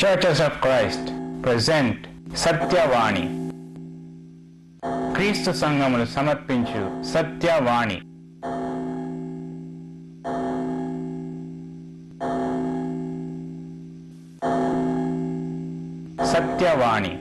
Churches of Christ present Satyavani. క్రీస్తు సంఘములు సమర్పించు సత్యవాణి. సత్యవాణి.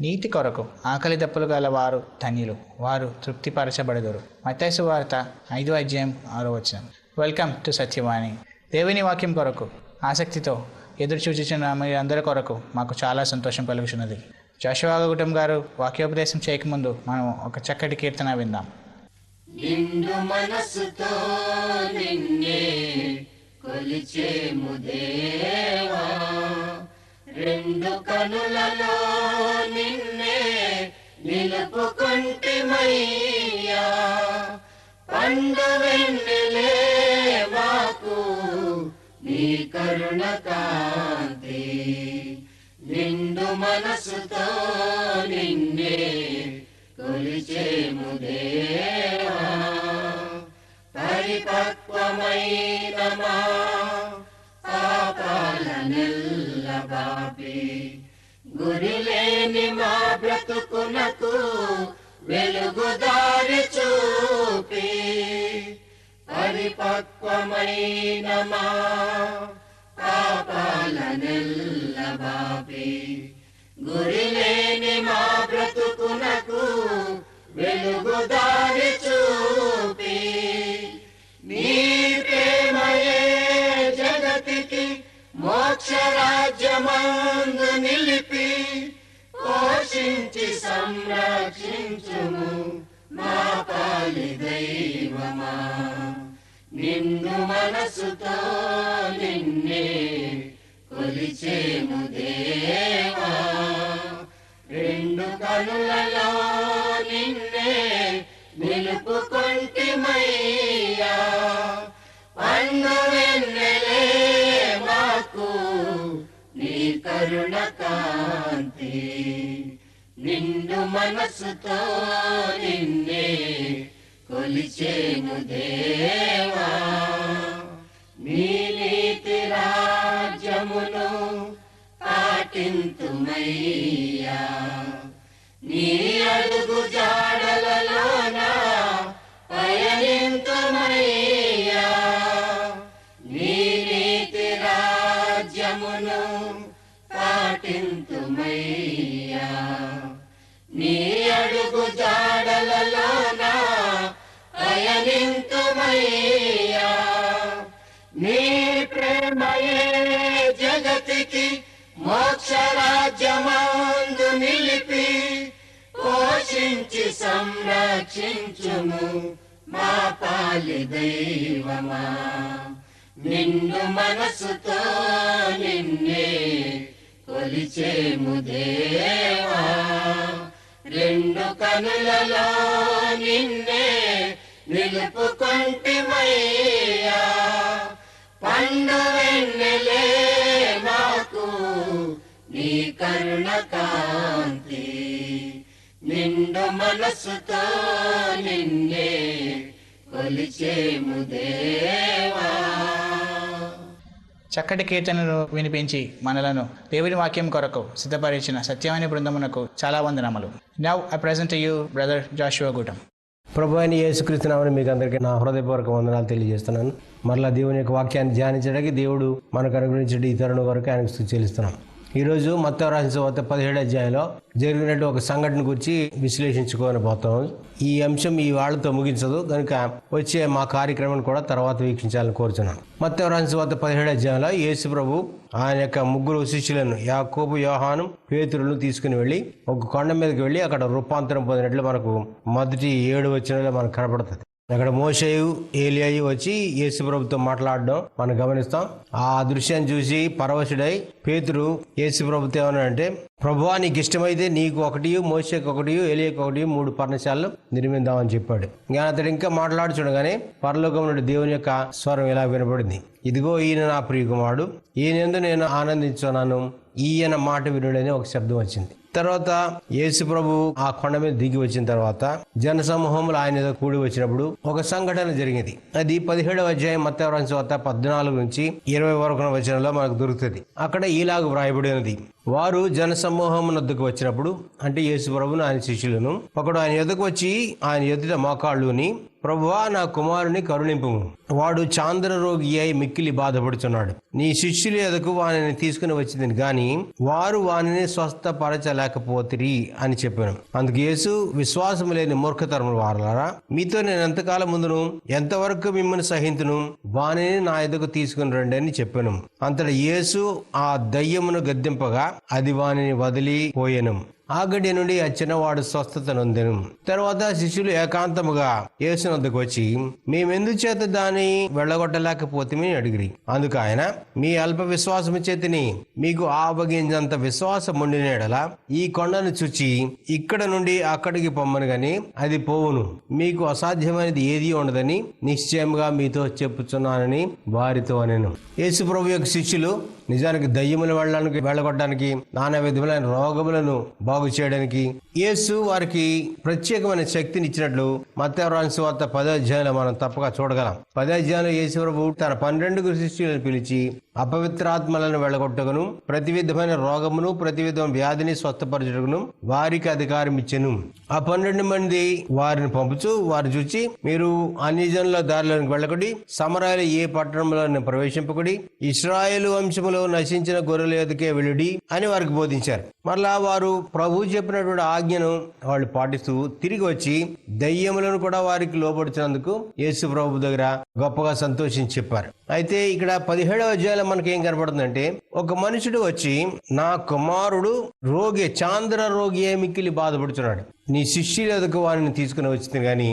నీతి కొరకు ఆకలి దప్పులు గల వారు ధన్యులు, వారు తృప్తిపరచబడదురు. మత్తయి సువార్త 5:6. Welcome to Satyavani. దేవుని వాక్యం కొరకు ఆసక్తితో ఎదురు చూచుచున్న మీరందరి కొరకు మాకు చాలా సంతోషం కలుగుతున్నది. జోషువా గుటం గారు వాక్యోపదేశం చేయకముందు మనం ఒక చక్కటి కీర్తన విందాం. నిండు మనసుతో నిన్నే కొలిచేము దేవా, రెండు కనులలో నిన్నే నిలుపుకొంటిమయ్యా, పండు వెన్నెలే మాకు నీ కరుణ కాంతి. నిండు మనసుతో నిన్నే కొలిచేము దేవా, పరిపక్వమైన మా పాపాలనెల్ల బాపి, గురిలేని మా బ్రతుకునకు వెలుగుదారి చూపి, పరిపక్వమైన మా పాపాలనెల్ల బాపి, గురిలేని మా బ్రతుకునకు వెలుగుదారి చూపి, నీ ప్రేమయే జగతికి మోక్ష రాజ్యమందు నిలిపి, పోషించి సంరక్షించుము మా పాలి దైవమా. నిన్ను మనసుతో నిన్నే కొలిచేము దేవా, రెండు కనులలో నిన్నే నిలుపుకొంటిమయ్యా, పండు వెన్నెలే మాకు నీ కరుణ కాంతి. నిండు మనసుతో నిన్నే కొలిచేము దేవా, నీ నీతి రాజ్యమును పాటింతుమయ్యా, నీ అడుగు జాడలలోన పయనింతుమయ్యా, నీ నీతి రాజ్యమును పాటింతుమయ్యా, నీ అడుగు జాడలలోన పయనింతుమయ్యా, నీ ప్రేమయే జగతికి మోక్ష రాజ్యమందు నిలిపి, పోషించి సంరక్షించుము మా పాలి దైవమా. నిన్ను మనసుతో నిన్నే కొలిచేము దేవా, రెండు కనులలో నిన్నే నిలుపుకొంటిమయ్యా, పండు వెన్నెలే మాకు నీ కరుణ కాంతి. నిండు మనసుతో నిన్నే కొలిచేము దేవా. చక్కటి కీర్తనను వినిపించి మనలను దేవుని వాక్యం కొరకు సిద్ధపరిచిన సత్యవాణి బృందమునకు చాలా వందనములు. Now I present to you brother Joshua Gutam. ప్రభు అయిన యేసుక్రీస్తు నామమున మీకు అందరికీ నా హృదయపూర్వక వందనాలు తెలియజేస్తున్నాను. మరలా దేవుని యొక్క వాక్యాన్ని ధ్యానించడానికి దేవుడు మనకు అనుగ్రహించే ఈ తరుణం వరకు ఆయనకు స్తుతి చెల్లిస్తున్నాం. ఈరోజు మత్తయి రాసిన సువార్త 17వ అధ్యాయంలో జరిగినట్టు ఒక సంఘటన గురించి విశ్లేషించుకొని పోతాం. ఈ అంశం ఈ వాళ్ళతో ముగించదు కనుక వచ్చే మా కార్యక్రమం కూడా తర్వాత వీక్షించాలని కోరుతున్నాను. మత్తయి రాసిన సువార్త 17వ అధ్యాయంలో యేసు ప్రభు ఆయన యొక్క ముగ్గురు శిష్యులను యాకోబు, యోహాను, పేతురులను తీసుకుని వెళ్ళి ఒక కొండ మీదకి వెళ్ళి అక్కడ రూపాంతరం పొందినట్లు మనకు మొదటి 7 వచనాల్లో మనకు కనపడుతుంది. అక్కడ మోషేయు, ఏలియాయు వచ్చి యేసు ప్రభుతో మాట్లాడడం మనం గమనిస్తాం. ఆ దృశ్యాన్ని చూసి పరవశుడై పేతురు యేసు ప్రభుతో ఏమన్నాడంటే, ప్రభువా నీకు ఇష్టమైతే నీకు ఒకటి, మోషేకి ఒకటి, ఏలియాకి ఒకటి 3 పర్ణశాలలు నిర్మిద్దామని చెప్పాడు. ఇంకా అతడు ఇంకా మాట్లాడుచుండగానే పరలోకం నుండి దేవుని యొక్క స్వరం ఇలా వినపడింది, ఇదిగో ఈయన నా ప్రియ కుమారుడు, ఈయనందు నేను ఆనందించున్నాను, ఈయన మాట వినుడని ఒక శబ్దం వచ్చింది. తర్వాత యేసు ప్రభు ఆ కొండ మీద దిగి వచ్చిన తర్వాత జన సమూహములు ఆయన మీద కూడి వచ్చినప్పుడు ఒక సంఘటన జరిగింది. అది 17వ అధ్యాయం మత్తయి రాసిన సువార్త 14 నుంచి 20 వరకు వచనంలో మనకు దొరుకుతుంది. అక్కడ ఈలాగ వ్రాయబడి ఉన్నది. వారు జన సమూహం వద్దకు వచ్చినప్పుడు, అంటే యేసు ప్రభును ఆయన శిష్యులను, ఒకడు ఆయన ఎదుకు వచ్చి ఆయన ఎదుట మోకాళ్ళుని, ప్రభువా నా కుమారుని కరుణింపుము, వాడు చాంద్ర రోగి అయి మిక్కిలి బాధపడుతున్నాడు. నీ శిష్యుల ఎదుకు వానిని తీసుకుని వచ్చింది గాని వారు వానిని స్వస్థపరచలేకపోతిరి అని చెప్పాను. అందుకు యేసు, విశ్వాసం లేని మూర్ఖతరముల వారలారా, మీతో నేను ఎంతకాలం ముందును ఎంతవరకు మిమ్మల్ని సహింతును, వానిని నా ఎదుకు తీసుకుని రండి అని చెప్పాను. అంతటా యేసు ఆ దయ్యమును గద్దింపగా అది వానిని వదిలిపోయెను. ఆ గడి నుండి ఆ చిన్నవాడు స్వస్థత నొందెను. తర్వాత శిష్యులు ఏకాంతముగా యేసు వద్దకు వచ్చి, మేమెందుచేత దాన్ని వెళ్ళగొట్టలేకపోతేమని అడిగిరి. అందుకు ఆయన, మీ అల్ప విశ్వాసము చేతిని మీకు ఆవగింజంత విశ్వాసం ఉండిన యెడల ఈ కొండను చుచ్చి ఇక్కడ నుండి అక్కడికి పొమ్మను గాని అది పోవును. మీకు అసాధ్యమైనది ఏది ఉండదని నిశ్చయముగా మీతో చెప్పుచున్నానని వారితో అనెను. యేసు ప్రభు యొక్క శిష్యులు నిజానికి దయ్యములు వెళ్ళగొట్టడానికి, నానా విధములైన రోగములను బాగు చేయడానికి యేసు వారికి ప్రత్యేకమైన శక్తిని ఇచ్చినట్లు మత్తయి రాసిన సువార్త 10వ అధ్యాయంలో మనం తప్పక చూడగలం. 10వ అధ్యాయంలో యేసు ప్రభు తన 12 శిష్యులను పిలిచి అపవిత్రాత్మలను వెళ్ళగొట్టగను, ప్రతి విధమైన రోగమును ప్రతి విధమైన వ్యాధిని స్వస్థపరచుటకును వారికి అధికారం ఇచ్చెను. ఆ 12 మంది వారిని పంపుచు వారు చూచి, మీరు అన్ని జనుల దారిలోనికి వెళ్ళకుడి, సమరయాలు ఏ పట్టణంలో ప్రవేశింపకుడి, ఇశ్రాయేలు వంశములో నశించిన గొర్రెల ఎదుకే వెళ్ళుడి అని వారికి బోధించారు. మరలా వారు ప్రభు చెప్పినటువంటి ఆజ్ఞను వాళ్ళు పాటిస్తూ తిరిగి వచ్చి దయ్యములను కూడా వారికి లోబడుతున్నందుకు యేసు ప్రభు దగ్గర గొప్పగా సంతోషించి చెప్పారు. అయితే ఇక్కడ 17వ అధ్యాయంలో మనకి ఏం కనపడుతుందంటే, ఒక మనుషుడు వచ్చి, నా కుమారుడు రోగి, చాంద్ర రోగి మిక్కిలి బాధపడుతున్నాడు, నీ శిష్యుల ఎదుకు వారిని తీసుకుని వచ్చింది కానీ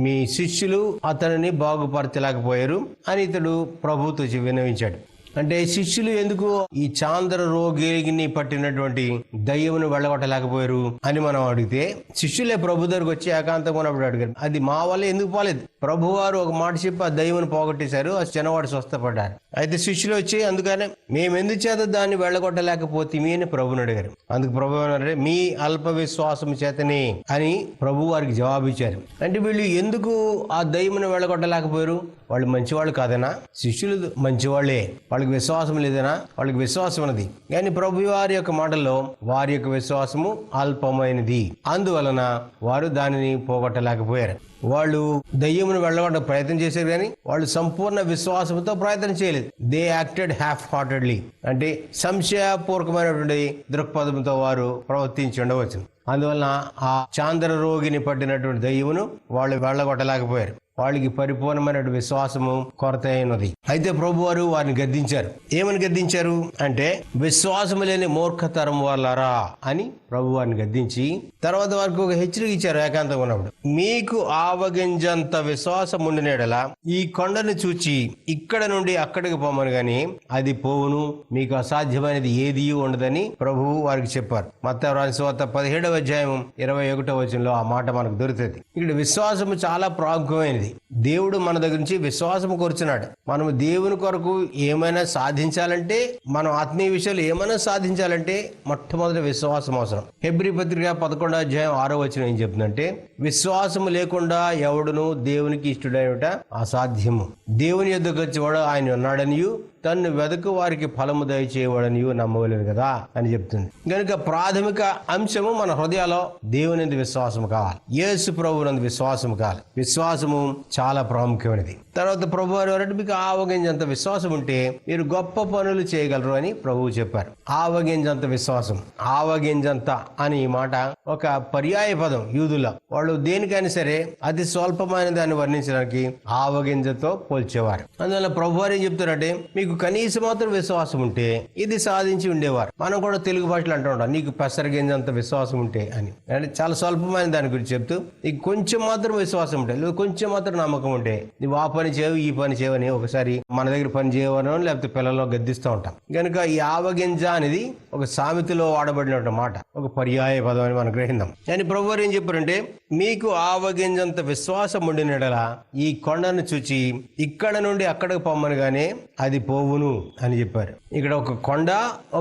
మీ శిష్యులు అతనిని బాగుపరచలేకపోయారు అని ఇతడు ప్రభుతో విన్నవించాడు. అంటే శిష్యులు ఎందుకు ఈ చాంద్ర రోగిని పట్టినటువంటి దయ్యమును వెళ్ళగొట్టలేకపోయారు అని మనం అడిగితే, శిష్యులే ప్రభు దగ్గరకు వచ్చి ఏకాంతంగా ఉన్నప్పుడు అడిగారు, అది మా వల్ల ఎందుకు పోలేదు, ప్రభు వారు ఒక మాట చెప్పి ఆ దయ్యమును పోగొట్టేశారు, ఆ చిన్నవాడు స్వస్థపడ్డారు. అయితే శిష్యులు వచ్చి, అందుకనే మేము ఎందుచేత దాన్ని వెళ్ళగొట్టలేకపోతే అని ప్రభుని అడిగారు. అందుకు ప్రభు అన్నారే, మీ అల్ప విశ్వాసం చేతనే అని ప్రభు వారికి జవాబిచ్చారు. అంటే వీళ్ళు ఎందుకు ఆ దయ్యమును వెళ్ళగొట్టలేకపోయారు? వాళ్ళు మంచివాళ్ళు కాదనా? శిష్యులు మంచివాళ్లే, వాళ్ళకి విశ్వాసం లేదనా? వాళ్ళకి విశ్వాసం ఉన్నది, కానీ ప్రభు వారి యొక్క మాటల్లో వారి యొక్క విశ్వాసము అల్పమైనది, అందువలన వారు దానిని పోగొట్టలేకపోయారు. వాళ్ళు దయ్యమును వెళ్ళగొట్ట ప్రయత్నం చేశారు కానీ వాళ్ళు సంపూర్ణ విశ్వాసంతో ప్రయత్నం చేయలేదు. దే యాక్టెడ్ హాఫ్ హార్టెడ్లీ, అంటే సంశయపూర్వకమైనటువంటి దృక్పథంతో వారు ప్రవర్తించి ఉండవచ్చు. అందువలన ఆ చాంద్ర రోగిని పట్టినటువంటి దయ్యమును వాళ్ళు వెళ్ళగొట్టలేకపోయారు. వాళ్ళకి పరిపూర్ణమైన విశ్వాసము కొరత అయినది. అయితే ప్రభు వారు వారిని గద్దించారు. ఏమని గద్దించారు అంటే, విశ్వాసము లేని మూర్ఖతరం వాళ్ళరా అని ప్రభు వారిని గద్దించి తర్వాత వారికి ఒక హెచ్చరిక ఇచ్చారు. ఏకాంతంగా ఉన్నప్పుడు, మీకు ఆవగింజంత విశ్వాసం ఉండినడల ఈ కొండను చూచి ఇక్కడ నుండి అక్కడికి పోమని గాని అది పోవును, మీకు అసాధ్యమైనది ఏదీ ఉండదని ప్రభువు వారికి చెప్పారు. మత్తయి రాసిన సువార్త 17వ అధ్యాయం 21వ వచనంలో ఆ మాట మనకు దొరుకుతుంది. ఇక్కడ విశ్వాసము చాలా ప్రాముఖ్యమైనది. దేవుడు మన దగ్గర నుంచి విశ్వాసం కోరుచున్నాడు. మనం దేవుని కొరకు ఏమైనా సాధించాలంటే, మనం ఆత్మీయ విషయాలు ఏమైనా సాధించాలంటే మొట్టమొదటి విశ్వాసం అవసరం. హెబ్రీ పత్రిక 11వ అధ్యాయం 6వ వచనం ఏం చెప్తుందంటే, విశ్వాసము లేకుండా ఎవడును దేవునికి ఇష్టడైనట అసాధ్యము. దేవుని యొద్దకు వచ్చేవాడు ఆయన ఉన్నాడనియు తన్ను వెదకు వారికి ఫలము దయచేయవాడని నమ్మవలేదు కదా అని చెప్తుంది. కనుక ప్రాథమిక అంశము మన హృదయాల్లో దేవుని విశ్వాసం కావాలి, యేసు ప్రభువునందు విశ్వాసం కావాలి. విశ్వాసము చాలా ప్రాముఖ్యమైనది. తర్వాత ప్రభు వారు, మీకు ఆవగింజంత విశ్వాసం ఉంటే మీరు గొప్ప పనులు చేయగలరు అని ప్రభువు చెప్పారు. ఆవగింజంత విశ్వాసం, ఆవగింజంత అని ఈ మాట ఒక పర్యాయ పదం. యూదుల వాళ్ళు దేనికైనా సరే అతి స్వల్పమైన దాన్ని వర్ణించడానికి ఆవగింజతో పోల్చేవారు. అందువల్ల ప్రభు వారు ఏం చెప్తారంటే, మీకు కనీసం మాత్రం విశ్వాసం ఉంటే ఇది సాధించి ఉండేవారు. మనం కూడా తెలుగు భాషలో అంటూ ఉంటాం, నీకు పెసరగింజంత విశ్వాసం ఉంటే అని. అంటే చాలా స్వల్పమైన దాని గురించి చెప్తూ, నీకు కొంచెం మాత్రం విశ్వాసం ఉంటే, లేదా కొంచెం మాత్రం నమ్మకం ఉంటే నువ్వు ఆ పని చేయవు ఈ పని చేయవని ఒకసారి మన దగ్గర పని చేయవనో లేకపోతే పిల్లల్లో గద్దిస్తూ ఉంటాం. కనుక ఈ ఆవగింజ అనేది ఒక ఒక సామెతలో వాడబడిన మాట, ఒక పర్యాయ పదం అని మనం గ్రహిద్దాం. కానీ ప్రభువారు ఏం చెప్పారంటే, మీకు ఆవగింజంత విశ్వాసం ఉండినడల ఈ కొండను చూచి ఇక్కడ నుండి అక్కడికి పొమ్మనగానే అది పోవును అని చెప్పారు. ఇక్కడ ఒక కొండ,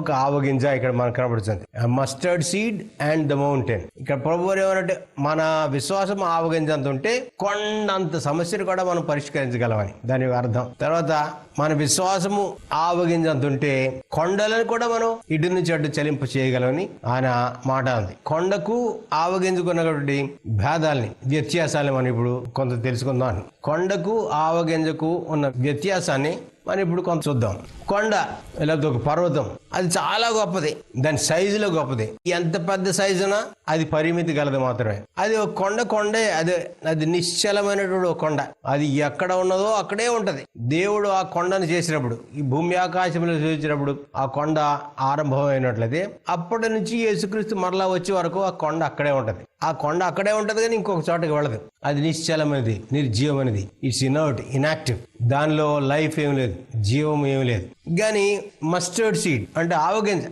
ఒక ఆవగింజ ఇక్కడ మనకు కనబడుతుంది. Mustard seed and the mountain. ఇక్కడ ప్రభువారు ఏమనంటే, మన విశ్వాసం ఆవగింజ అంత ఉంటే కొండంత సమస్యను కూడా మనం పరిష్కరించగలమని దాని అర్థం. తర్వాత మన విశ్వాసము ఆవగింజ అంత ఉంటే కొండలను కూడా మనం ఇటు నుంచి అటు చలింప చేయగలమని ఆయన మాట ఉంది. కొండకు ఆవగింజకున్నటువంటి భేదాలని, వ్యత్యాసాలని మనం ఇప్పుడు కొంత తెలుసుకుందాం. కొండకు ఆవగింజకు ఉన్న వ్యత్యాసాన్ని మనం ఇప్పుడు కొంత చూద్దాం. కొండ లేకపోతే ఒక పర్వతం, అది చాలా గొప్పది, దాని సైజులో గొప్పది. ఎంత పెద్ద సైజునా అది పరిమితి గలది మాత్రమే. అది ఒక కొండే, అది నిశ్చలమైనటువంటి ఒక కొండ. అది ఎక్కడ ఉన్నదో అక్కడే ఉంటది. దేవుడు ఆ కొండను చేసినప్పుడు, ఈ భూమి ఆకాశంలో చూసినప్పుడు ఆ కొండ ఆరంభమైనట్లయితే అప్పటి నుంచి యేసుక్రీస్తు మరలా వచ్చే వరకు ఆ కొండ అక్కడే ఉంటది. ఆ కొండ అక్కడే ఉంటది కానీ ఇంకొక చోటకి వెళ్ళదు. అది నిశ్చలమైనది, నిర్జీవమైనది. It's inactive. దానిలో లైఫ్ ఏం లేదు, జీవం ఏమి లేదు. కానీ మస్టర్డ్ సీడ్ అంటే ఆవగింజ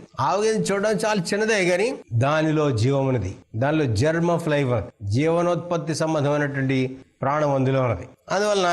చూడడానికి చాలా చిన్నదే కానీ దానిలో జీవం ఉన్నది. దానిలో జర్మ్ ఆఫ్ లైఫ్, జీవనోత్పత్తి సంబంధమైనటువంటి ప్రాణం అందులో ఉన్నది. అందువలన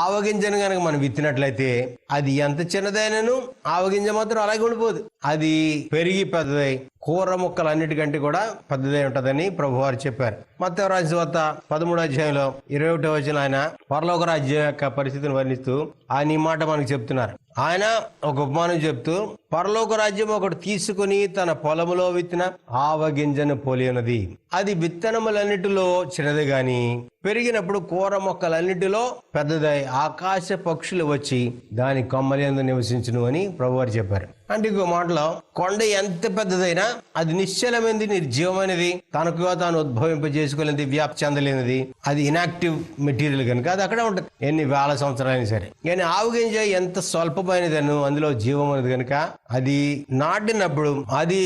ఆవగింజను కనుక మనం విత్తినట్లయితే అది ఎంత చిన్నదైనను ఆవగింజ మాత్రం అలాగే ఉండిపోదు. అది పెరిగి పెద్దదై కూర మొక్కలన్నిటికంటే కూడా పెద్దదై ఉంటదని ప్రభువారు చెప్పారు. మత్తయి రాసిన వార్త 13వ అధ్యాయంలో 21వ వచనం ఆయన పరలోక రాజ్యం యొక్క పరిస్థితిని వర్ణిస్తూ ఆయన ఈ మాట మనకు చెప్తున్నారు. ఆయన ఒక ఉపమానం చెప్తూ, పరలోక రాజ్యం ఒకటి తీసుకుని తన పొలములో విత్తిన ఆవగింజను పోలి ఉన్నది. అది విత్తనములన్నిటిలో చిన్నది గాని పెరిగినప్పుడు కూర మొక్కలన్నిటిలో పెద్దదై ఆకాశ పక్షులు వచ్చి దాని కొమ్మలందు నివసించును అని ప్రభువారు చెప్పారు. అంటే ఇంకో మాటలో కొండ ఎంత పెద్దదైనా అది నిశ్చలమైనది, నిర్జీవమైనది, తనకుగా తాను ఉద్భవింపజేసుకోలేనిది, వ్యాప్తి చెందలేనిది. అది ఇనాక్టివ్ మెటీరియల్ కనుక అది అక్కడే ఉంటుంది ఎన్ని వేల సంవత్సరాలైనా సరే. కానీ ఆవుగింజ ఎంత స్వల్పమైనదను అందులో జీవం అనేది కనుక అది నాటినప్పుడు అది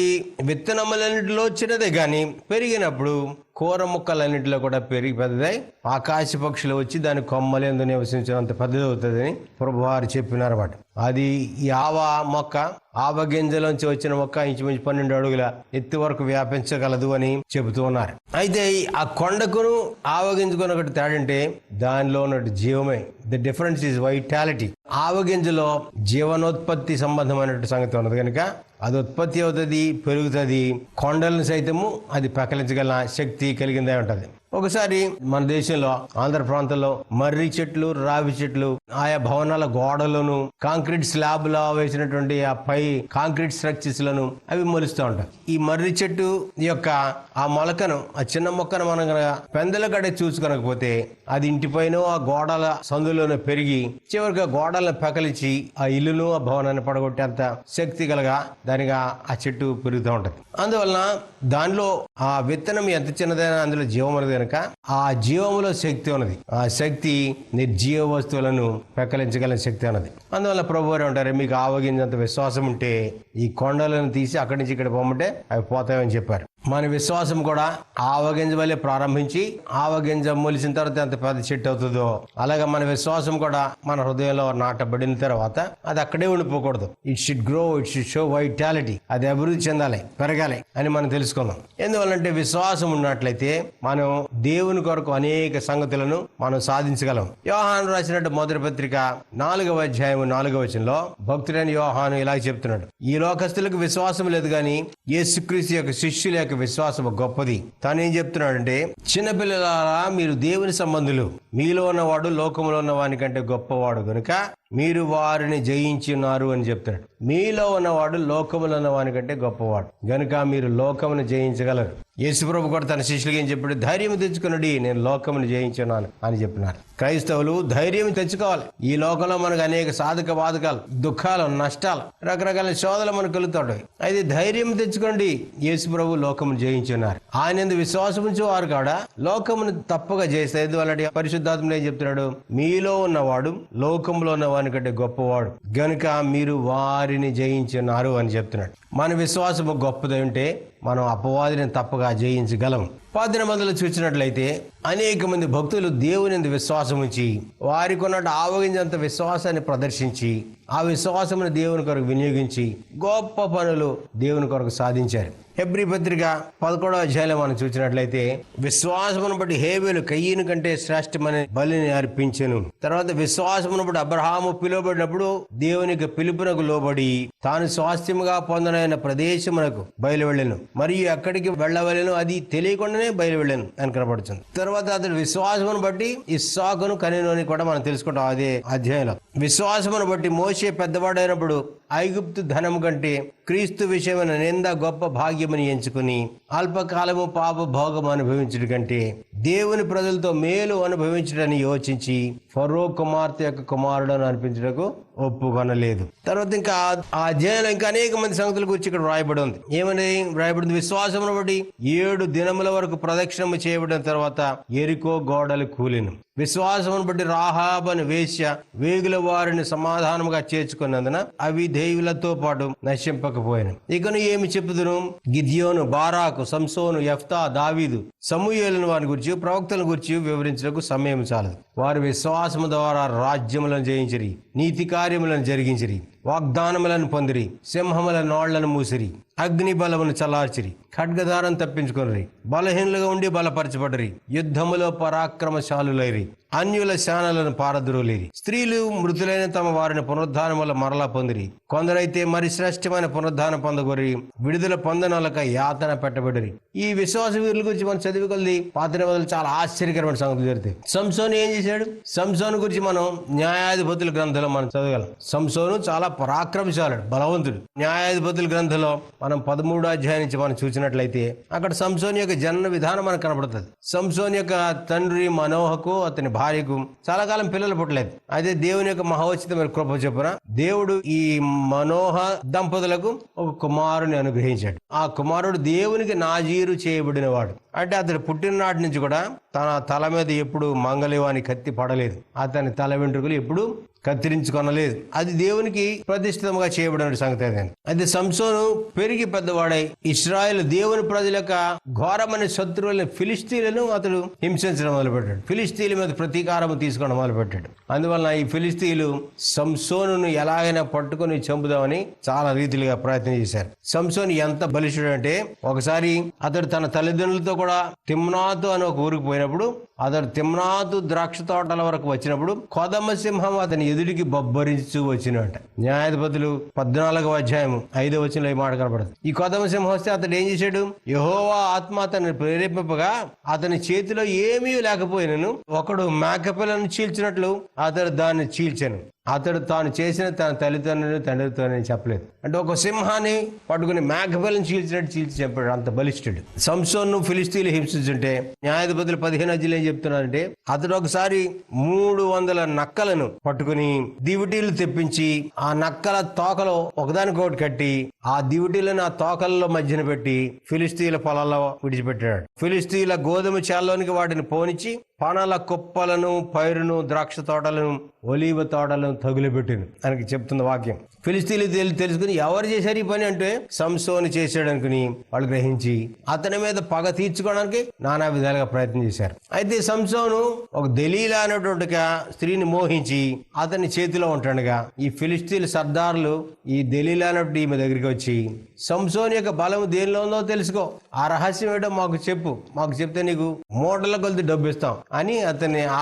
విత్తనములన్నిటిలో చిన్నదే కానీ పెరిగినప్పుడు కూర మొక్కలన్నింటిలో కూడా పెరిగి పెద్దదై ఆకాశ పక్షులు వచ్చి దాని కొమ్మలందు నివసించినంత పెద్దది అవుతుందని ప్రభువారు చెప్పినారు అన్నమాట. అది ఈ మొక్క ఆవగింజలోంచి వచ్చిన మొక్క ఇంచుమించు 12 అడుగుల ఎత్తు వరకు వ్యాపించగలదు అని చెబుతూ ఉన్నారు. అయితే ఆ కొండకును ఆవగింజకును ఒకటి తేడంటే దానిలో ఉన్నట్టు జీవమే. The difference is vitality. ఆవగింజలో జీవనోత్పత్తి సంబంధమైనటువంటి సంగతి ఉన్నది కనుక అది ఉత్పత్తి అవుతుంది, పెరుగుతుంది. కొండలను సైతము అది పెకలించగల శక్తి కలిగిందే ఉంటది. ఒకసారి మన దేశంలో ఆంధ్ర ప్రాంతంలో మర్రి చెట్లు, రావి చెట్లు ఆయా భవనాల గోడలను కాంక్రీట్ స్లాబ్ లా వేసినటువంటి ఆ పై కాంక్రీట్ స్ట్రక్చర్స్ లను అవి మొలుస్తూ ఉంటాయి. ఈ మర్రి చెట్టు యొక్క ఆ మొలకను, ఆ చిన్న మొక్కను మనం పెందల గడ చూసుకొనకపోతే అది ఇంటిపైన ఆ గోడల సందులోనే పెరిగి చివరికి ఆ గోడలను పెకలించి ఆ ఇల్లును ఆ భవనాన్ని పడగొట్టేంత శక్తి కలగా దానిగా ఆ చెట్టు పెరుగుతూ ఉంటది. అందువలన దానిలో ఆ విత్తనం ఎంత చిన్నదైనా అందులో జీవం ఉన్నది కనుక ఆ జీవములో శక్తి ఉన్నది. ఆ శక్తి నిర్జీవ వస్తువులను పెకలించగల శక్తి ఉన్నది. అందువల్ల ప్రభువారు అంటారు, మీకు ఆవగింజంత విశ్వాసం ఉంటే ఈ కొండలను తీసి అక్కడి నుంచి ఇక్కడ పోమంటే అవి పోతాయని చెప్పారు. మన విశ్వాసం కూడా ఆవగింజ వల్లే ప్రారంభించి ఆవగింజ మొలిసిన తర్వాత ఎంత పెద్ద చెట్టు అవుతుందో అలాగే మన విశ్వాసం కూడా మన హృదయంలో నాటబడిన తర్వాత అది అక్కడే ఉండిపోకూడదు. It should grow, it should show vitality. అది అభివృద్ధి చెందాలి, పెరగాలి అని మనం తెలుసుకుందాం. ఎందువల్లంటే విశ్వాసం ఉన్నట్లయితే మనం దేవుని కొరకు అనేక సంగతులను మనం సాధించగలం. యోహాను రాసినట్టు మొదటి పత్రిక 4వ అధ్యాయం 4వ వచనంలో భక్తుడైన యోహాను ఇలా చెప్తున్నాడు, ఈ లోకస్తులకు విశ్వాసం లేదు గాని యేసుక్రీస్తు యొక్క శిష్యుల యొక్క విశ్వాసం గొప్పది. తాను ఏం చెప్తున్నాడంటే, చిన్నపిల్లలారా మీరు దేవుని సంబంధులు, మీలో ఉన్నవాడు లోకంలో ఉన్న వాని కంటే గొప్పవాడు గనుక మీరు వారిని జయించున్నారు అని చెప్తాడు. మీలో ఉన్నవాడు లోకములో ఉన్న వాని కంటే గొప్పవాడు గనుక మీరు లోకమును జయించగలరు. యేసుప్రభు కూడా తన శిష్యులకి ఏం చెప్పాడు, ధైర్యం తెచ్చుకున్నది, నేను లోకమును జయించున్నాను అని చెప్పినారు. క్రైస్తవులు ధైర్యం తెచ్చుకోవాలి. ఈ లోకంలో మనకు అనేక సాధక బాధకాలు, దుఃఖాలు, నష్టాలు, రకరకాల శోధనలు మనకు కలుగుతాయి. అయితే ధైర్యం తెచ్చుకోండి, యేసుప్రభు లోకమును జయించున్నారు. ఆయన ఎందుకు విశ్వాసం ఉంచేవారు కాడా లోకమును తప్పగా జయిస్తారు. ఎందువల్ల పరిశుద్ధాత్ముడు ఏం చెప్తున్నాడు, మీలో ఉన్నవాడు లోకంలో ఉన్న వాని కంటే గొప్పవాడు గనుక మీరు వారిని జయించున్నారు అని చెప్తున్నాడు. మన విశ్వాసము గొప్పది ఉంటే మనం అపవాదిని తప్పగా జయించగలం. పాత నిబంధనలు చూసినట్లయితే అనేక మంది భక్తులు దేవుని విశ్వాసం ఉంచి వారికి ఉన్నట్టు ఆవగింజంత విశ్వాసాన్ని ప్రదర్శించి ఆ విశ్వాసమును దేవుని కొరకు వినియోగించి గొప్ప పనులు దేవుని కొరకు సాధించారు. హెబ్రీ పత్రిక 11వ అధ్యాయంలో మనం చూసినట్లయితే విశ్వాసమును బట్టి హేబెలు కయ్యను కంటే శ్రేష్టమైన బలిని అర్పించెను. తర్వాత విశ్వాసమును బట్టి అబ్రహాము పిలువబడినప్పుడు దేవునికి పిలుపునకు లోబడి తాను స్వాస్థ్యముగా పొందనైన ప్రదేశమునకు బయలువెళ్ళెను, మరియు ఎక్కడికి వెళ్ళవలెను అది తెలియకుండానే బయలువెళ్ళెను అని కనబడుతుంది. తర్వాత అతడు విశ్వాసమును బట్టి ఇస్సాకును కనెను అని కూడా మనం తెలుసుకుంటాం అదే అధ్యాయంలో. విశ్వాసమును బట్టి మోషే పెద్దవాడైనప్పుడు ఐగుప్తు ధనము కంటే క్రీస్తు విషయమైన నింద గొప్ప భాగ్యమని ఎంచుకుని అల్పకాలము పాప భోగం అనుభవించడం కంటే దేవుని ప్రజలతో మేలు అనుభవించడాన్ని యోచించి ఫరో కుమార్తె యొక్క కుమారుడని అనిపించడానికి ఒప్పుకొనలేదు. తర్వాత ఇంకా ఆ అధ్యాయంలో ఇంకా అనేక మంది సంగతుల గురించి ఇక్కడ రాయబడి ఉంది. ఏమని రాయబడింది? విశ్వాసమును బట్టి 7 దినముల వరకు ప్రదక్షిణము చేయబడిన తర్వాత ఎరికో గోడలు కూలెను. విశ్వాసమును బట్టి రాహాబు అను వేశ్య వేగుల వారిని సమాధానముగా చేర్చుకున్నందున అవి దేవులతో పాటు నశింపకపోయాను. ఇకను ఏమి చెప్పుదును? గిద్యోను, బారాకు, సంసోను, యెఫ్తా, దావీదు, సమూయేలును వారి గురించి ప్రవక్తల గురించి వివరించడానికి సమయం చాలదు. వారు విశ్వాసము ద్వారా రాజ్యములను జయించిరి, నీతి కార్యములను జరిగించిరి, వాగ్దానములను పొందిరి, సింహముల నోళ్లను మూసిరి, అగ్ని బలమును చల్లార్చిరి, ఖడ్గదారం తప్పించుకొనిరి, బలహీనులుగా ఉండి బలపరచబడిరి, యుద్ధములో పరాక్రమశాలులైరి, అన్యుల శానలను పారద్రోలిరి, స్త్రీలు మృతులైన తమ వారిని పునరుద్ధానముల మరలా పొందిరి, కొందరైతే మరి శ్రేష్టమైన పునరుద్ధానం పొందగొరి విడుదల పొందనలక యాతన పెట్టబడిరి. ఈ విశ్వాస వీరుల గురించి మనం చదివి కొద్ది పాత నిబంధనలు చాలా ఆశ్చర్యకరమైన సంగతులు జరుగుతాయి. సంసోను ఏం చేశాడు? సంసోను గురించి మనం న్యాయాధిపతుల గ్రంథంలో మనం చదవగలం. సంసోను చాలా పరాక్రమశాలుడు, బలవంతుడు. న్యాయాధిపతుల గ్రంథంలో మనం 13వ అధ్యాయం నుంచి మనం చూసినట్లయితే అక్కడ సంసోను యొక్క జన్మ విధానం మనకు కనబడుతుంది. సంసోను యొక్క తండ్రి మనోహకు అతని భార్యకు చాలా కాలం పిల్లలు పుట్టలేదు. అయితే దేవుని యొక్క మహోచితమైన కృప చొప్పున దేవుడు ఈ మనోహ దంపతులకు ఒక కుమారుని అనుగ్రహించాడు. ఆ కుమారుడు దేవునికి నాజీరు చేయబడిన వాడు. అంటే అతడు పుట్టిననాటి నుంచి కూడా తన తల మీద ఎప్పుడు మంగళవాని కత్తి పడలేదు, అతని తల వెంట్రుకలు ఎప్పుడు కత్తిరించుకొనలేదు. అది దేవునికి ప్రతిష్ఠితంగా చేయబడిన సంగతి అదే. అయితే సంసోను పెరిగి పెద్దవాడై ఇశ్రాయేలు దేవుని ప్రజల యొక్క ఘోరమైన శత్రువులైన ఫిలిస్తీన్లను అతడు హింసించడం మొదలుపెట్టాడు. ఫిలిస్తీన్ల మీద ప్రతీకారం తీసుకోవడం మొదలుపెట్టాడు. అందువలన ఈ ఫిలిస్తీన్లు సంసోనును ఎలాగైనా పట్టుకుని చంపుదామని చాలా రీతిలుగా ప్రయత్నం చేశారు. సంసోను ఎంత బలిష్ఠుడు అంటే ఒకసారి అతడు తన తల్లిదండ్రులతో కూడా తిమ్నాతు అని ఒక ఊరికి పోయినప్పుడు అతడు తిమ్నాతు ద్రాక్ష తోటల వరకు వచ్చినప్పుడు కొదమ సింహం అతని ఎదుటికి బొబ్బరించు వచ్చినట్ట. న్యాయాధిపతులు 14వ అధ్యాయం 5వ వచనంలో ఈ మాట కనబడదు. ఈ కొదమ సింహం వస్తే అతడు ఏం చేశాడు? యెహోవా ఆత్మ అతన్ని ప్రేరేపింపగా అతని చేతిలో ఏమీ లేకపోయినను ఒకడు మేకపిల్లను చీల్చినట్లు అతడు దాన్ని చీల్చాను. అతడు తాను చేసిన తన తల్లిదండ్రులను తండ్రితో చెప్పలేదు. అంటే ఒక సింహాన్ని పట్టుకుని మేకపిల్లను చీల్చినట్టు చీల్చి చెప్పాడు. అంత బలిష్ఠుడు. సంసోను ఫిలిస్తీన్లు హింసించుంటే న్యాయాధిపతులు 15 ఏం చెప్తున్నారంటే అతడు ఒకసారి 300 నక్కలను పట్టుకుని దివిటీలు తెప్పించి ఆ నక్కల తోకలో ఒకదానికొకటి కట్టి ఆ దివిటీలను ఆ తోకలలో మధ్యన పెట్టి ఫిలిస్తీన్ల పొలాల్లో విడిచిపెట్టాడు. ఫిలిస్తీన్ల గోధుమ చాల్లోనికి వాటిని పోనిచ్చి పనల కుప్పలను, పైరును, ద్రాక్ష తోటలను, ఒలీవ తోటలను తగులుపెట్టిను అని చెప్తుంది వాక్యం. ఫిలిస్తీన్లు తెలుసుకుని ఎవరు చేశారు ఈ పని అంటే సంసోను చేశాడు అనుకుని వాళ్ళు గ్రహించి అతని మీద పగ తీర్చుకోవడానికి నానా విధాలుగా ప్రయత్నం చేశారు. అయితే సంసోను ఒక దెలీలా అనేటువంటి స్త్రీని మోహించి అతని చేతిలో ఉంటుండగా ఈ ఫిలిస్తీన్ల సర్దారులు ఈ దెలీలా అనేటువంటి ఈమె దగ్గరికి వచ్చి సంసోను యొక్క బలం దేనిలో ఉందో తెలుసుకో, ఆ రహస్యం ఏంటో మాకు చెప్పు, మాకు చెప్తే నీకు మూటల కొలిది డబ్బు ఇస్తాం అని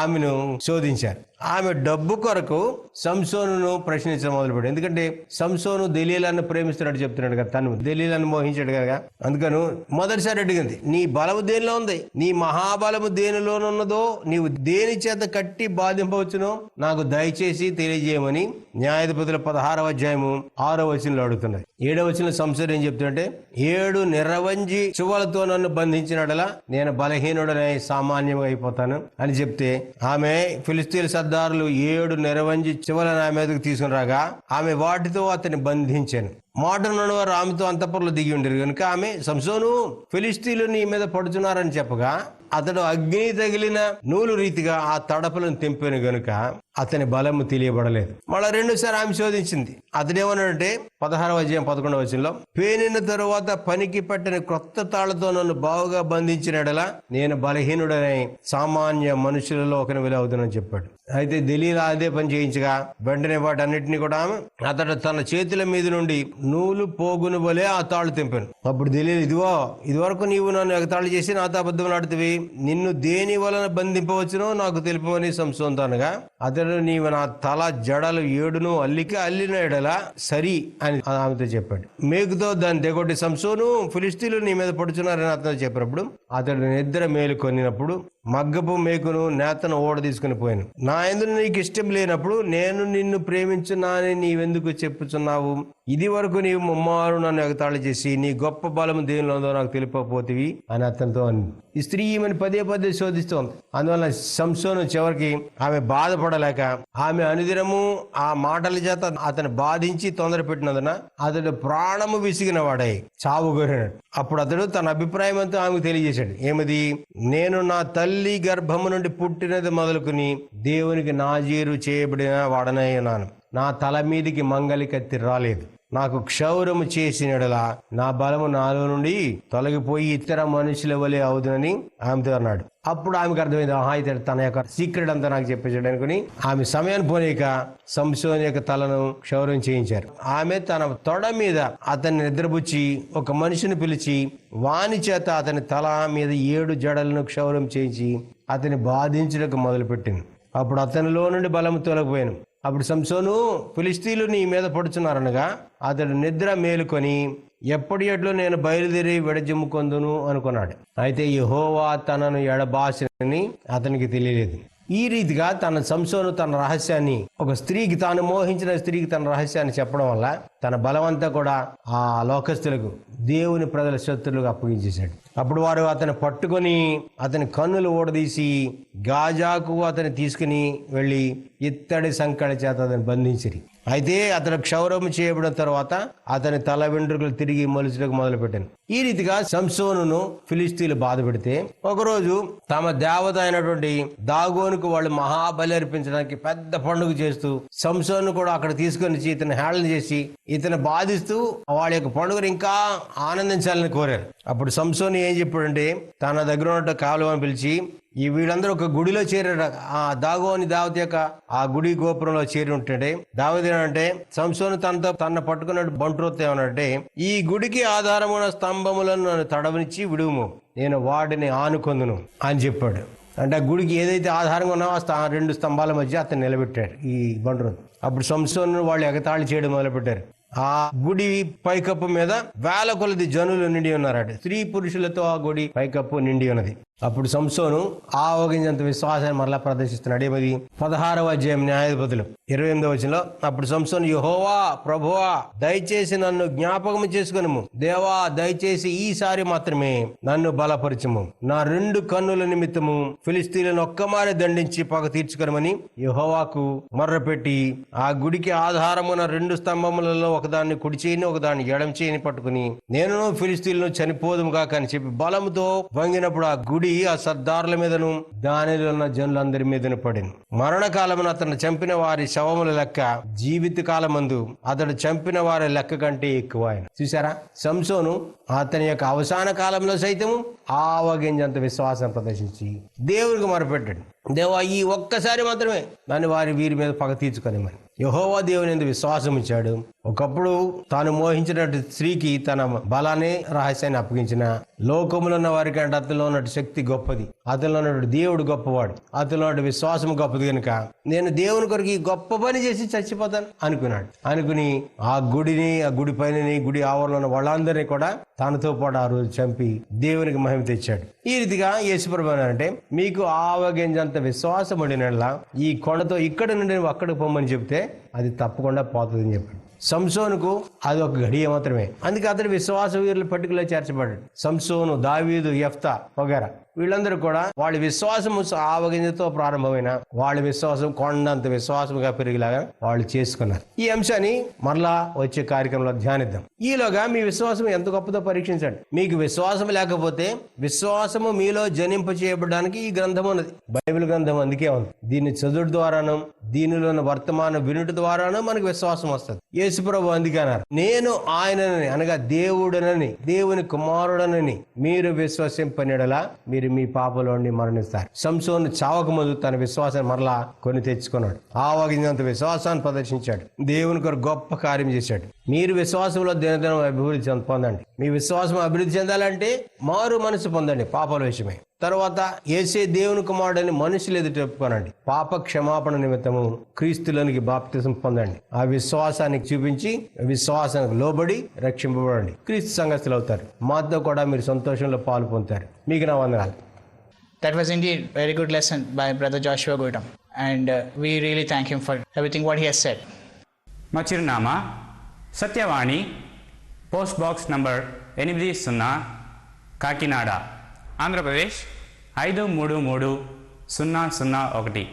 ఆమెను శోధించారు. ఆమె డబ్బు కొరకు సంసోనును ప్రశ్నించడం మొదలుపెట్టాడు. ఎందుకంటే సంసోను దెలీలాను ప్రేమిస్తున్నాడు చెప్తున్నాడు కదా, తను దెలీలాను మోహించాడు కదా. అందుకను మొదటిసారి అడిగింది, నీ బలము దేనిలో ఉంది? నీ మహాబలము దేనిలోనున్నదో నీవు దేని చేత కట్టి బాధింపవచ్చునో నాకు దయచేసి తెలియజేయమని న్యాయాధిపతుల 16వ అధ్యాయము 6వ వచనంలో అడుగుతున్నది. 7వ వచనంలో సంసోను ఏం చెప్తుంటే 7 నిరవంజి చువ్వలతో నన్ను బంధించినడలా నేను బలహీనుడనై సామాన్యంగా అయిపోతాను అని చెప్తే ఆమె ఫిలిస్తీన్ల సర్దారులు 7 నిరవంజి చువ్వలను ఆమె మీదకు తీసుకుని రాగా ఆమె వాటితో అతన్ని బంధించాను. మాటనున్న వారు ఆమెతో అంతఃపురంలో దిగి ఉండరు కనుక ఆమె సంసోను, ఫిలిష్తీయులు నీ మీద పడుతున్నారని చెప్పగా అతడు అగ్ని తగిలిన నూలు రీతిగా ఆ తడపలను తెంపాను గనుక అతని బలము తెలియబడలేదు. మళ్ళా రెండోసారి ఆమె శోధించింది. అతడేమన్నాడంటే 16వ అధ్యాయం 11వ వచనంలో, పేనిన తరువాత పనికి పట్టిన క్రొత్త తాళ్లతో నన్ను బావుగా బంధించిన ఎడల నేను బలహీనుడనై సామాన్య మనుషులలో ఒకని వెలి అవుతానని చెప్పాడు. అయితే దెలీలా అదే పని చేయించగా వెంటనే వాటన్నిటిని కూడా అతడు తన చేతుల మీద నుండి నూలు పోగును వలె ఆ తాళ్ళు తెంపాను. అప్పుడు దెలీలా, ఇదివరకు నీవు నన్ను ఎగతాళి చేసి నాతో అబద్ధం ఆడుతువి, నిన్ను దేని వలన బంధింపవచ్చునో నాకు తెలుపవని సంసోనుతో అనగా అతడు, నీవు నా తల జడలు 7 అల్లిన ఎడల సరి అని ఆమెతో చెప్పాడు. మేకుతో దాన్ని దిగొట్టి సంసోను, ఫిలిష్తీయులు నీ మీద పడుచున్నారని అతను చెప్పినప్పుడు అతడు నిద్ర మేలుకొనినప్పుడు మగ్గపు మేకును నేతను ఓడ తీసుకుని పోయాను. నా యందు నీకు ఇష్టం లేనప్పుడు నేను నిన్ను ప్రేమించున్నానని నీవెందుకు చెప్పుచున్నావు? ఇది వరకు నీవు ముమ్మారు నన్ను ఎగతాళి చేసి నీ గొప్ప బలం దేనిలో ఉందో నాకు తెలియకపోతివి అని అతనితో అంది. ఈ స్త్రీ ఈమెను పదే శోధిస్తోంది. అందువల్ల సంసోను చివరికి ఆమె బాధపడలేక ఆమె అనుదినము ఆ మాటల చేత అతను బాధించి తొందర పెట్టినందున అతడు ప్రాణము విసిగిన వాడై చావు కోరినాడు. అప్పుడు అతడు తన అభిప్రాయం అంతా ఆమెకు తెలియజేశాడు. ఏమది? నేను నా తల్లి గర్భము నుండి పుట్టినది మొదలుకుని దేవునికి నాజీరు చేయబడిన వాడనై ఉన్నాను. నా తల మీదికి మంగలి కత్తి రాలేదు. నాకు క్షౌరము చేసినడలా నా బలము నాలో నుండి తొలగిపోయి ఇతర మనుషుల వలె అవుతుందని ఆమెతో అన్నాడు. అప్పుడు ఆమెకు అర్థమైంది, ఇతడు తన యొక్క సీక్రెట్ అంతా నాకు చెప్పేసాడు అనుకుని ఆమె సమయాన్ని పోనీక సంసోను యొక్క తలను క్షౌరం చేయించారు. ఆమె తన తొడ మీద అతన్ని నిద్రపుచ్చి ఒక మనిషిని పిలిచి వాని చేత అతని తల మీద 7 జడలను క్షౌరం చేయించి అతని బాధించడానికి మొదలుపెట్టింది. అప్పుడు అతనిలో నుండి బలము తొలగిపోయాను. అప్పుడు సంసోను, ఫిలిష్తీయులు నీ మీద పడుచున్నారనగా అతడు నిద్ర మేలుకొని ఎప్పటి ఎట్లు నేను బయలుదేరి విడజిమ్ముకొందును అనుకున్నాడు. అయితే యెహోవా తనను ఎడబాసినని అతనికి తెలియలేదు. ఈ రీతిగా తన సంసోను తన రహస్యాన్ని ఒక స్త్రీకి, తాను మోహించిన స్త్రీకి తన రహస్యాన్ని చెప్పడం వల్ల తన బలమంతా కూడా ఆ లోకస్తులకు, దేవుని ప్రజల శత్రువులకు అప్పగించేశాడు. అప్పుడు వారు అతను పట్టుకొని అతని కన్నులు ఊడదీసి గాజాకు అతని తీసుకుని వెళ్లి ఇత్తడి సంకడి చేత అతను బంధించిరి. అయితే అతను క్షౌరము చేయబడిన తర్వాత అతని తల వెంట్రుకలు తిరిగి మొలుచుటకు మొదలుపెట్టాను. ఈ రీతిగా సంసోనును ఫిలిష్తీయులు బాధ పెడితే ఒకరోజు తమ దేవత అయినటువంటి దాగోనుకు వాళ్ళు మహాబలి అర్పించడానికి పెద్ద పండుగ చేస్తూ సంసోను కూడా అక్కడ తీసుకొని ఇతను హేళన చేసి ఇతను బాధిస్తూ వాళ్ళ యొక్క పండుగను ఇంకా ఆనందించాలని కోరారు. అప్పుడు సంసోను ఏం చెప్పాడంటే, తన దగ్గర ఉన్నట్టు కావలని పిలిచి ఈ వీళ్ళందరూ ఒక గుడిలో చేరాడు. ఆ దాగోని దావత యొక్క ఆ గుడి గోపురంలో చేరి ఉంటుంటే దావత ఏమంటే, సంసోను తన పట్టుకున్నట్టు బంట్రోత్ ఏమనంటే, ఈ గుడికి ఆధారమున్న స్తంభములను నన్ను తడవనిచ్చి విడుము, నేను వాటిని ఆనుకొందును అని చెప్పాడు. అంటే ఆ గుడికి ఏదైతే ఆధారంగా ఉన్నావో ఆ 2 స్తంభాల మధ్య అతను నిలబెట్టాడు ఈ బంట్రోత్. అప్పుడు సంసోను వాళ్ళు ఎగతాళి చేయడం మొదలుపెట్టారు. ఆ గుడి పైకప్పు మీద వేల కొలది జనులు నిండి ఉన్నారట. స్త్రీ పురుషులతో ఆ గుడి పైకప్పు నిండి ఉన్నది. అప్పుడు సంసోను ఆవగించంత విశ్వాసాన్ని మరలా ప్రదర్శిస్తున్నాడు. ఏమది? 16వ అధ్యాయం న్యాయాధిపతులు 28వ వచనంలో, అప్పుడు సంసోను, యెహోవా ప్రభువా దయచేసి నన్ను జ్ఞాపకము చేసుకొనుము, దేవా దయచేసి ఈసారి మాత్రమే నన్ను బలపరచుము, నా 2 కన్నుల నిమిత్తము ఫిలిష్తీయులను ఒక్కమారే దండించి పగ తీర్చుకొనమని యెహోవాకు మొర్రపెట్టి ఆ గుడికి ఆధారమున 2 స్తంభములలో ఒకదాన్ని కుడి చేయని ఒకదాన్ని ఎడం చేయని పట్టుకుని నేను ఫిలిష్తీయులను చనిపోదుముగా అని చెప్పి బలముతో వంగినప్పుడు ఆ గుడి ఆ సర్దారుల మీదను దానిలో ఉన్న జనులందరి మీదను పడింది. మరణకాలమున అతను చంపిన వారి శవముల లెక్క జీవిత కాలమందు అతడు చంపిన వారి లెక్క కంటే ఎక్కువ. ఆయన చూసారా, సంసోను అతని యొక్క అవసాన కాలంలో సైతము ఆవగింజంత విశ్వాసం ప్రదర్శించి దేవునికి మొరపెట్టాడు. దేవా ఈ ఒక్కసారి మాత్రమే నన్ను వీరి మీద పగ తీర్చుకొనిమని యెహోవా దేవుని యందు విశ్వాసం ఇచ్చాడు. ఒకప్పుడు తాను మోహించిన స్త్రీకి తన బలాన్ని రహస్యాన్ని అప్పగించిన లోకములో ఉన్న వారికి అంటే అతనిలో ఉన్నట్టు శక్తి గొప్పది, అతనిలో ఉన్నట్టు దేవుడు గొప్పవాడు, అతనిలో ఉన్నట్టు విశ్వాసం గొప్పది కనుక నేను దేవుని కొరకు ఈ గొప్ప పని చేసి చచ్చిపోతాను అనుకున్నాడు. అనుకుని ఆ గుడి పైన గుడి ఆవరణలో ఉన్న వాళ్ళందరినీ కూడా తనతో పాటు ఆ రోజు చంపి దేవునికి మహిమ తెచ్చాడు. ఈ రీతిగా యేసుప్రభువు అంటే, మీకు ఆవగింజంత విశ్వాసం ఉండినట్లా ఈ కొండతో ఇక్కడ నుండి అక్కడికి పొమ్మని చెప్తే అది తప్పకుండా పోతుందని చెప్పాడు. సంసోనుకు అది ఒక గడియ మాత్రమే. అందుకే అతడు విశ్వాస వీరుల పట్టికలో చేర్చబడ్డాడు. సంసోను, దావీదు, యెఫ్తా వగైరా వీళ్ళందరూ కూడా వాళ్ళ విశ్వాసము ఆవగింజతో ప్రారంభమైన వాళ్ళ విశ్వాసం కొండంత విశ్వాసముగా పెరిగేలాగా వాళ్ళు చేసుకున్నారు. ఈ అంశాన్ని మరలా వచ్చే కార్యక్రమంలో ధ్యానిద్దాం. ఈలోగా మీ విశ్వాసం ఎంత గొప్పదో పరీక్షించండి. మీకు విశ్వాసం లేకపోతే విశ్వాసము మీలో జనింప చేయబడడానికి ఈ గ్రంథం ఉన్నది, బైబిల్ గ్రంథం అందుకే ఉంది. దీన్ని చదువు ద్వారాను దీనిలో వర్తమాన వినుటి ద్వారాను మనకు విశ్వాసం వస్తుంది. యేసుప్రభు అందుకే అన్నారు, నేను ఆయనని అనగా దేవుడనని దేవుని కుమారుడనని మీరు విశ్వసింపనిడలా మీరు మీ పాపలోని మరణిస్తారు. సంసోను చావక ముందు తన విశ్వాసాన్ని మరలా కొని తెచ్చుకున్నాడు. ఆవగింజంత విశ్వాసాన్ని ప్రదర్శించాడు. దేవుని కొరకు గొప్ప కార్యం చేశాడు. మీరు విశ్వాసంలో దినదినం అభివృద్ధి పొందండి. మీ విశ్వాసం అభివృద్ధి చెందాలంటే మారు మనసు పొందండి పాపాల విషయమై. తర్వాత యేసే దేవుని కుమారుడని మనుషులు ఎదుట చెప్పుకోనండి. పాప క్షమాపణ నిమిత్తము క్రీస్తులోనికి బాప్తిసం పొందండి. ఆ విశ్వాసానికి చూపించి విశ్వాసానికి లోబడి రక్షింపబడండి. క్రీస్తు సంఘస్థులు అవుతారు. మాతో కూడా మీరు సంతోషంలో పాలు పొందుతారు. మీకు నా వందనాలు. That was indeed very good lesson by Brother Joshua Goitam, and we really thank him for everything what he has said. మా చిరునామా Satyavani, post box number 80, Kakinada, Andhra Pradesh 533001.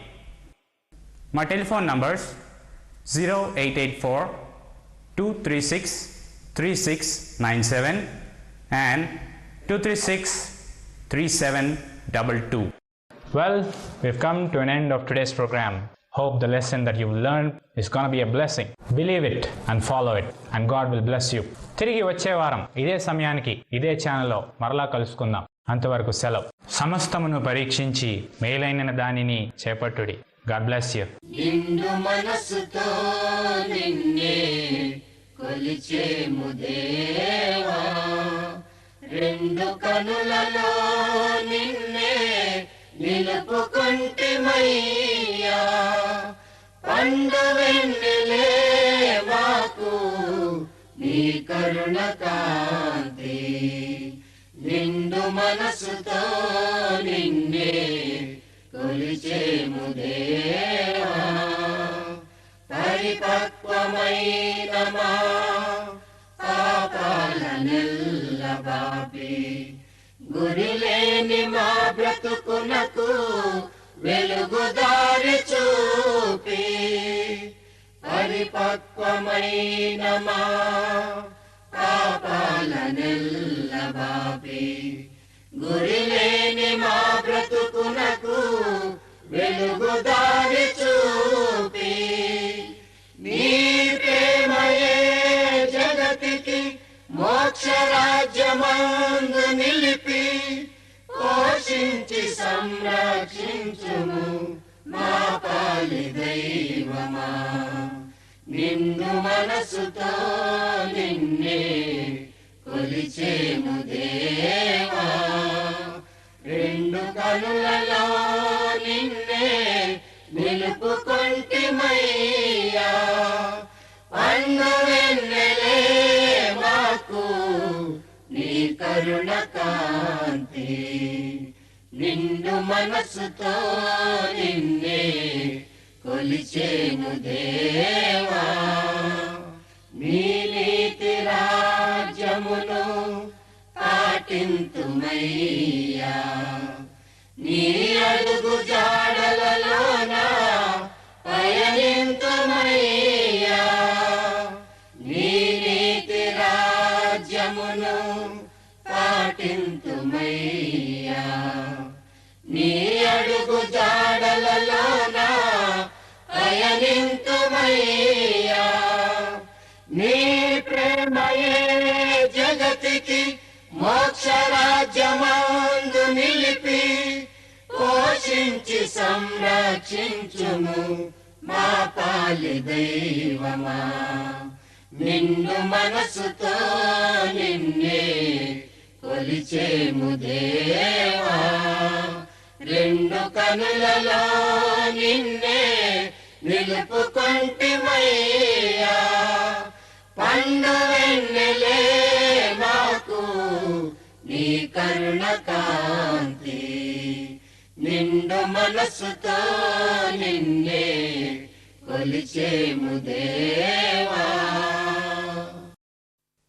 మా telephone numbers 0884-236-3697 and 236-3722. Well, we've come to an end of today's program. Hope the lesson that you've learned is going to be a blessing. Believe it and follow it, and God will bless you. తిరిగి వచ్చే వారం ఇదే సమయానికి ఇదే ఛానల్లో మరలా కలుసుకుందాం. అంతవరకు సెలవు. సమస్తమును పరీక్షించి మేలైన దానిని చేపట్టుడి. God bless you. నిండు మనసుతో నిన్నే కొలిచేము దేవా, రెండు కనులలో నిన్నే నిలుపుకుంటిమయ్యా. పండు వెన్నెలే మాకు నీ కరుణ కాంతి, నిండు మనసుతో నిన్నే కొలిచేము దేవా. పరిపక్వమైన మా పాపాలనెల్ల బాపి, గురిలేని మా బ్రతుకునకు వెలుగుదారి చూపి, పరిపక్వమైన మా పాపాలనెల్ల బాపి, గురిలేని మా బ్రతుకునకు వెలుగుదారి చూపి, నీ ప్రేమయే జగతికి మోక్ష రాజ్యమందు నిలిపి, పోషించి సంరక్షించుము మా పాలి దైవమా. నిండు మనసుతో నిన్నే కొలిచేము దేవా, రెండు కనులలో నిన్నే నిలుపుకొంటిమయ్యా. పండు వెన్నెలే మాకు నీ కరుణ కాంతి, నిండు మనసుతో నిన్నే కొలిచేము దేవా. నీ నీతి రాజ్యమును పాటింతుమయ్యా, నీ అడుగు జాడలలోన పయనింతుమయ్యా. నీ నీతి రాజ్యమును పాటింతుమయ్యా, నీ అడుగు జాడలలోన పయనింతుమయ్యా. నీ ప్రేమయే జగతికి మోక్ష రాజ్యమందు నిలిపి, పోషించి సంరక్షించుము మా పాలి దైవమా. నిండు మనసుతో నిన్నే కొలిచేము దేవా, రెండు కనులలో నిన్నే నిలుపుకొంటిమయ్యా. పండు వెన్నెలే మాకు నీ కరుణ కాంతి, నిండు మనసుతో నిన్నే కొలిచేము దేవా.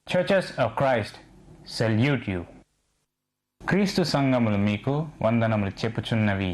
Churches of Christ salute you. క్రీస్తు సంఘములు మీకు వందనములు చెప్పుచున్నవి.